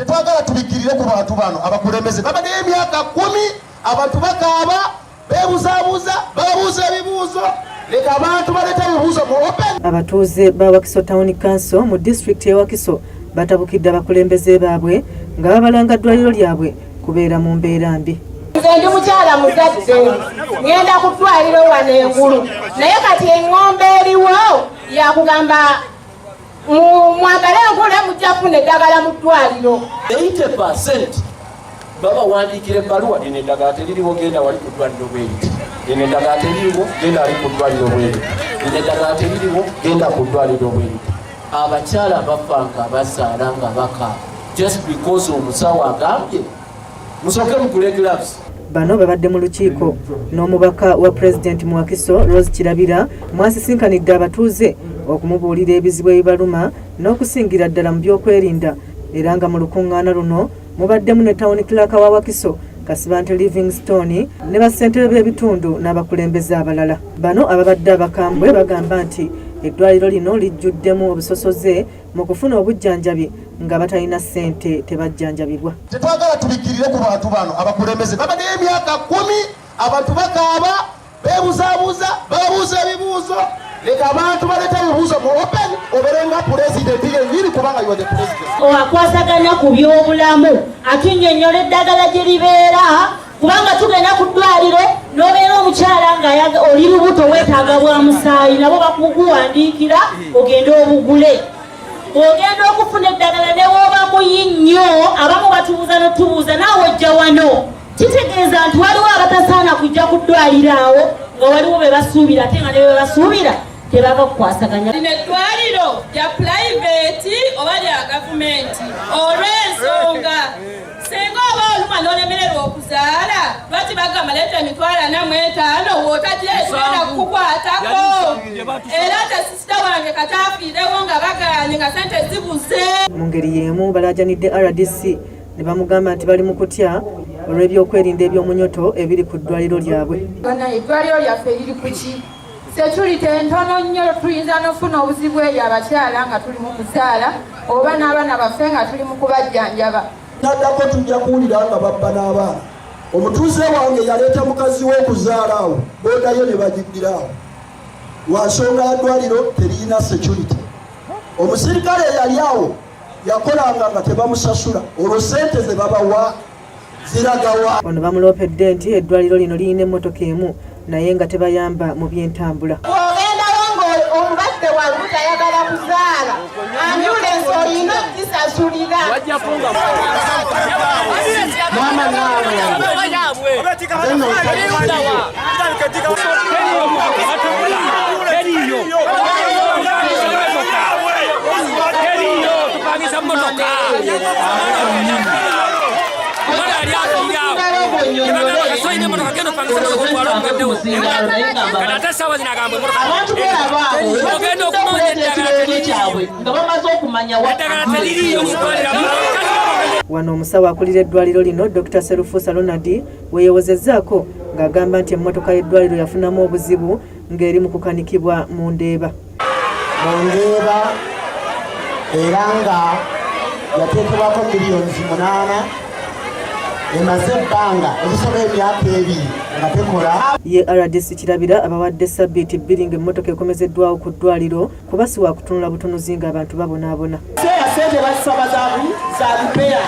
Tetwagala tubikirire ku bantu bano abakulembeze babadde emyaka 10 abantu bakaaba bebuzabuza babuuza ebibuuzo leka abantu baleta ebibuuzo mu open. Abatuuze ba Wakiso Town Council mu district ya Wakiso batabukidde abakulembeze baabwe nga babalanga ddwaliro lyabwe kubeera mu mbeera mbi. Nze ndi mukyala muzadde ngenda ku ddwaliro wano engulu naye kati engombe eriwo yakugamba mwagale nkole mujja kufuna eddagala mu ddwaliro. 80% baba wandikire ebbaluwa lino eddagala teririwo genda wali ku ddwaliro bweri, lino eddagala teririwo genda wali ku ddwaliro bweri, lino eddagala teririwo genda ku ddwaliro bweri. Abakyala bafa nga bazaala nga bakaaba just because omusawo agambye musooke mugule gloves. Bano babadde mu lukiiko n'omubaka wa President mu Wakiso Rose Kirabira mwasisinkanidde abatuuze okumubuulira ebizibu ebibaluma n'okusingira ddala mu byokwerinda era nga mu lukuŋŋaana luno mubaddemu ne Town Clerk wa Wakiso Kasibante Livingstone ne bassentebe b'ebitundu n'abakulembeze abalala. Bano ababadde abakambwe bagamba nti eddwaliro lino lijjuddemu obusosoze mu kufuna obujjanjabi nga batalina ssente tebajjanjabibwa. Tetwagala tubikirire ku bantu bano abakulembeze babadde emyaka 10 abantu bakaaba bebuzabuza babuuza ebibuuzo leka abantu baleta ebibuuzo mu open oberenga president yennyini kubanga you are the president. Owakwasaganya ku by'obulamu atunnyonnyola eddagala gye libeera kubanga tugenda ku ddwaliro n'obeera omukyala nga oli lubuto weetaaga bwa musaayi nabo bakuguwandiikira ogende obugule. Ogenda okufuna eddagala ne wooba muyi nnyo abamu batubuuza n'otubuuza naawe ojja wano kitegeeza nti waliwo abatasaana kujja ku ddwaliro awo nga waliwo be basuubira ate nga ne be basuubira tebava kukwasaganya. Lino eddwaliro lya purayiveti oba lya gavumenti olw'ensonga singa oba oluma n'olemererwa okuzaala lwaki bagamba leeta emitwalo 45 wootagyegenda kukukwatako era ate sisita wange kataafiirewo nga baganye nga sente zibuze. Mu ngeri y'emu balaajanidde RDC ne bamugamba nti bali mu kutya olw'ebyokwerinda eby'omunyoto ebiri ku ddwaliro lyabwe. Eddwaliro lyaffe liri ku ki? Security entono nnyo tuyinza n'ofuna obuzibu eri abakyala nga tuli mu kuzaala oba n'abaana baffe nga tuli mu kubajjanjaba. Naddako tujja kuwulira nga babba n'abaana. Omutuuze wange yaleeta mukazi we okuzaala awo boodayo ne bagiddira awo lwa nsonga ya ddwaliro teriyina security. Omusirikale eyali awo yakolanga nga tebamusasula olwo sente ze babawa ziragawa. Ono bamuloopedde nti eddwaliro lino lirina emmotoka emu naye nga tebayamba mu by'entambula. Ogendawo ng'omulwadde wawe tayagala kuzaala ambulensi olina okugisasulira. Wano omusawo akulira eddwaliro lino Dr. Serufusa Ronald weeyowozezzaako ng'agamba nti emmotoka y'eddwaliro yafunamu obuzibu ng'eri mu kukanikibwa mu Ndeeba. Era nga yateekebwako miliyoni 8 emaze ebbanga ebisoba emyaka 2 nga tekola. Ye RDC Kirabira abawadde sabbiiti 2 ng'emmotoka ekomezeddwawo ku ddwaliro kuba si wa kutunula butunuzi ng'abantu babonaabona. Sente basaba za lipeya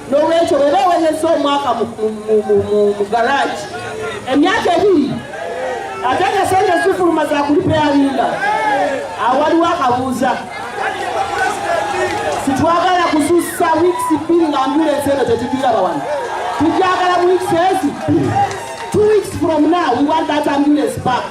n'olwekyo bwe bawezezza omwaka mu garage emyaka 2 ate nga sente zifuluma za kulipeyalinga awaliwo akabuuza. Situagala kususa weeks 2 nga ambulance eno tetugiraba wano. Tujagala weeks 2 weeks from now we want that ambulance back.